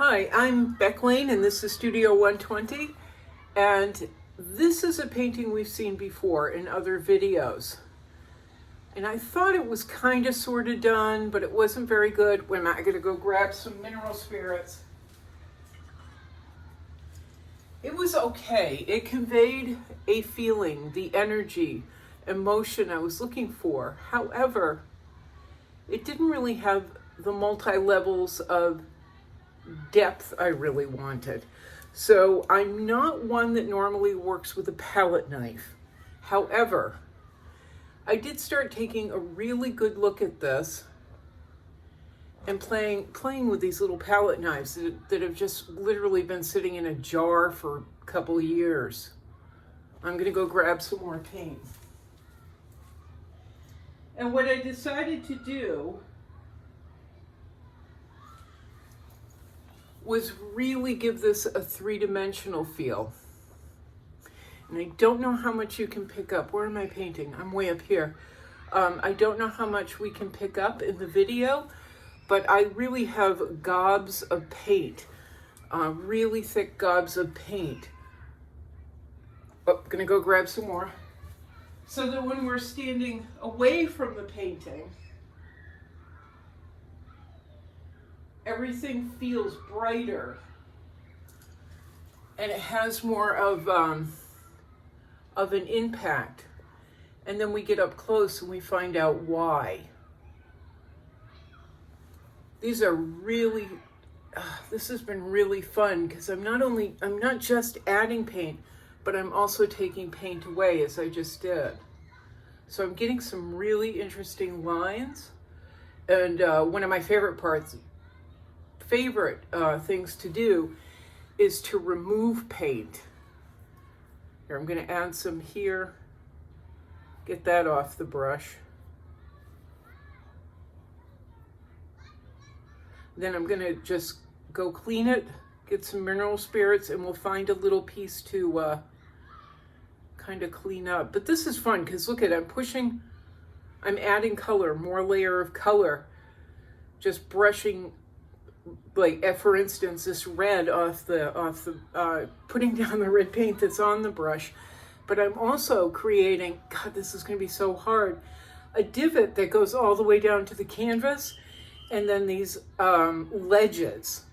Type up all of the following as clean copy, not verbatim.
Hi, I'm Beck Lane and this is Studio 120, and this is a painting we've seen before in other videos. And I thought it was kind of sort of done, but it wasn't very good. Wait a minute, I gotta go grab some mineral spirits. It was okay. It conveyed a feeling, the energy, emotion I was looking for. However, it didn't really have the multi-levels of depth I really wanted. So I'm not one that normally works with a palette knife. However, I did start taking a really good look at this and playing with these little palette knives that have just literally been sitting in a jar for a couple of years. I'm gonna go grab some more paint. And what I decided to do was really give this a three-dimensional feel. And I don't know how much you can pick up. Where am I painting? I'm way up here. I don't know how much we can pick up in the video, but I really have gobs of paint, really thick gobs of paint. Oh, gonna go grab some more. So that when we're standing away from the painting, everything feels brighter and it has more of an impact. And then we get up close and we find out why. These are really, this has been really fun because I'm not just adding paint, but I'm also taking paint away as I just did. So I'm getting some really interesting lines. And one of my favorite things to do is to remove paint. Here, I'm going to add some here. Get that off the brush. Then I'm going to just go clean it, get some mineral spirits, and we'll find a little piece to kind of clean up. But this is fun because look at it, I'm adding color, more layer of color, just brushing, like for instance, this red off the putting down the red paint that's on the brush. But I'm also creating, God, this is going to be so hard, a divot that goes all the way down to the canvas, and then these ledges.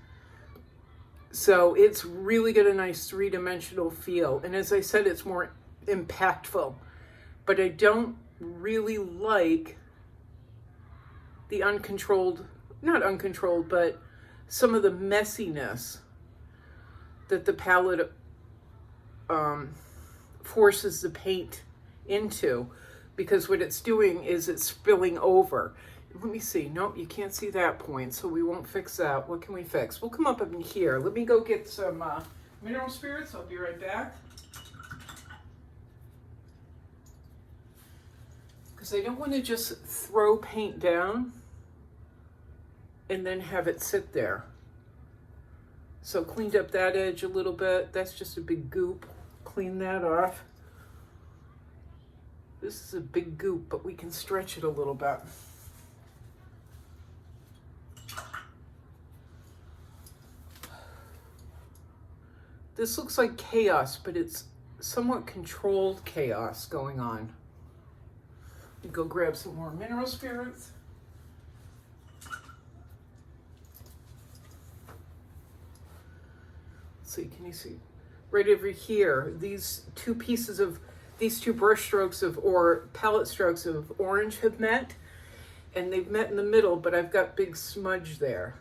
So it's really got a nice three-dimensional feel. And as I said, it's more impactful. But I don't really like the not uncontrolled, but some of the messiness that the palette forces the paint into, because what it's doing is it's spilling over. Let me see. Nope, you can't see that point, so we won't fix that. What can we fix? We'll come up in here. Let me go get some mineral spirits. I'll be right back. Because I don't want to just throw paint down and then have it sit there. So cleaned up that edge a little bit. That's just a big goop. Clean that off. This is a big goop, but we can stretch it a little bit. This looks like chaos, but it's somewhat controlled chaos going on. Go grab some more mineral spirits. See, can you see? Right over here, these two brush strokes or palette strokes of orange have met, and they've met in the middle, but I've got big smudge there.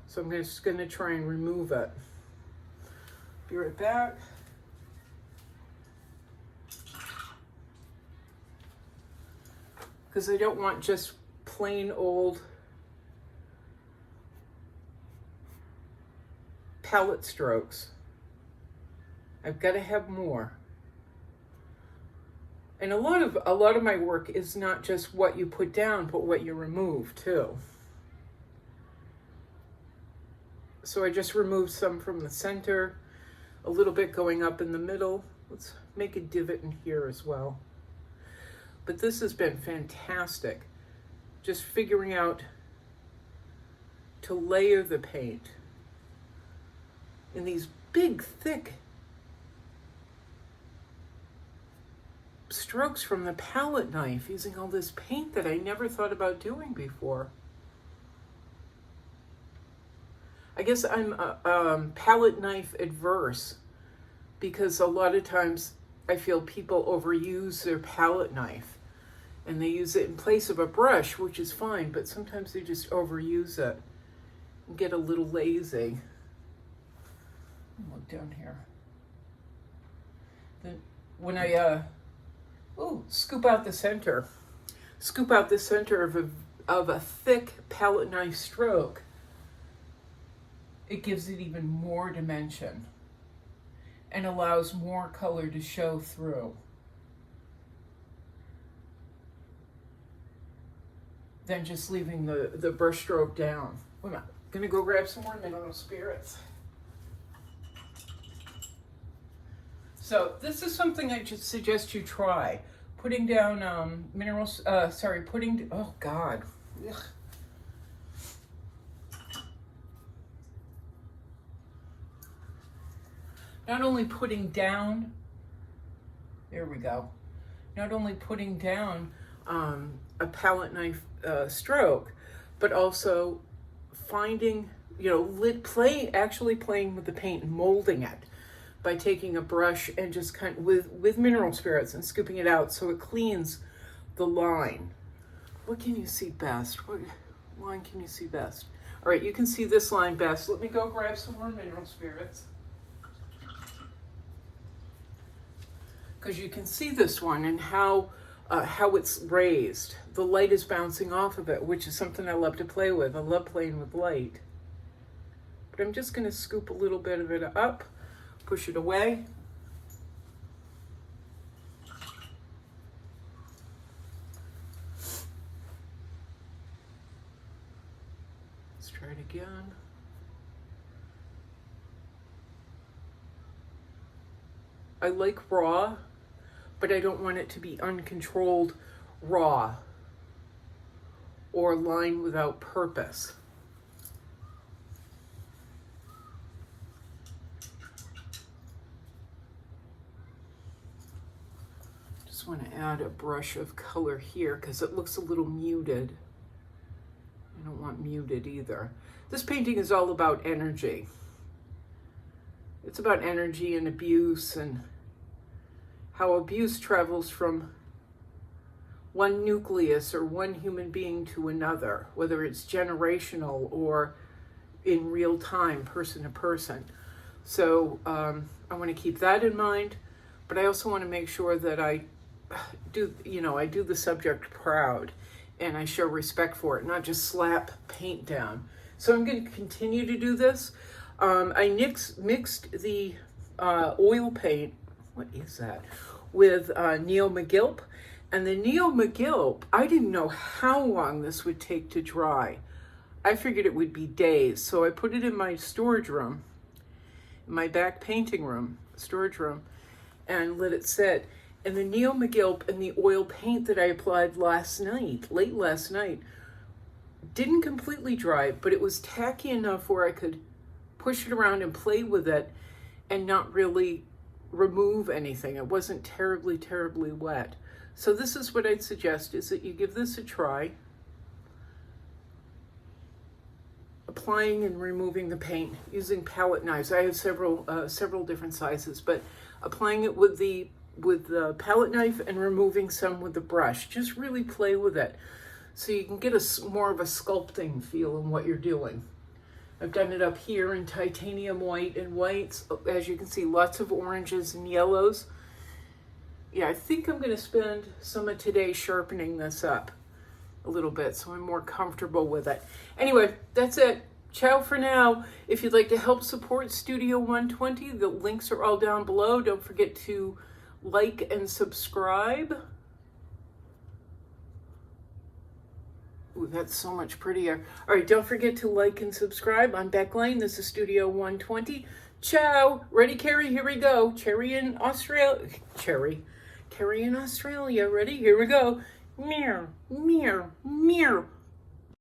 So I'm just gonna try and remove it. Be right back. Because I don't want just plain old palette strokes. I've got to have more. And a lot of my work is not just what you put down, but what you remove too. So I just removed some from the center, a little bit going up in the middle. Let's make a divot in here as well. But this has been fantastic. Just figuring out to layer the paint. in these big, thick strokes from the palette knife using all this paint that I never thought about doing before. I guess I'm palette knife adverse because a lot of times I feel people overuse their palette knife and they use it in place of a brush, which is fine, but sometimes they just overuse it and get a little lazy. Look down here. Then when I scoop out the center of a thick palette knife stroke, it gives it even more dimension and allows more color to show through than just leaving the brush stroke down. I'm gonna go grab some more mineral spirits. So this is something I just suggest you try. Putting down oh God. Ugh. Not only putting down, there we go. Not only putting down a palette knife stroke, but also finding, actually playing with the paint and molding it by taking a brush and just kind of with mineral spirits and scooping it out so it cleans the line. What can you see best? What line can you see best? All right, you can see this line best. Let me go grab some more mineral spirits. Because you can see this one and how it's raised. The light is bouncing off of it, which is something I love to play with. I love playing with light. But I'm just going to scoop a little bit of it up, push it away. Let's try it again. I like raw, but I don't want it to be uncontrolled raw or line without purpose. Just want to add a brush of color here because it looks a little muted. I don't want muted either. This painting is all about energy. It's about energy and abuse and how abuse travels from one nucleus or one human being to another, whether it's generational or in real time, person to person. So I want to keep that in mind, but I also want to make sure that I do the subject proud and I show respect for it, not just slap paint down. So I'm going to continue to do this. I mixed the oil paint, what is that, with Neo McGilp. And the Neo McGilp, I didn't know how long this would take to dry. I figured it would be days. So I put it in my storage room, in my back painting room, storage room, and let it sit. And the Neo McGilp and the oil paint that I applied late last night, didn't completely dry, but it was tacky enough where I could push it around and play with it and not really remove anything. It wasn't terribly, terribly wet. So this is what I'd suggest, is that you give this a try. Applying and removing the paint using palette knives. I have several different sizes, but applying it with the palette knife and removing some with the brush. Just really play with it so you can get more of a sculpting feel in what you're doing. I've done it up here in titanium white and whites. As you can see, lots of oranges and yellows. Yeah, I think I'm going to spend some of today sharpening this up a little bit so I'm more comfortable with it. Anyway, that's it. Ciao for now. If you'd like to help support Studio 120, the links are all down below. Don't forget to like and subscribe. Ooh, that's so much prettier. All right, don't forget to like and subscribe. I'm Beck Lane. This is Studio 120. Ciao. Ready, Carrie? Here we go. Carrie in Australia. Ready? Here we go. Meow, meow, meow.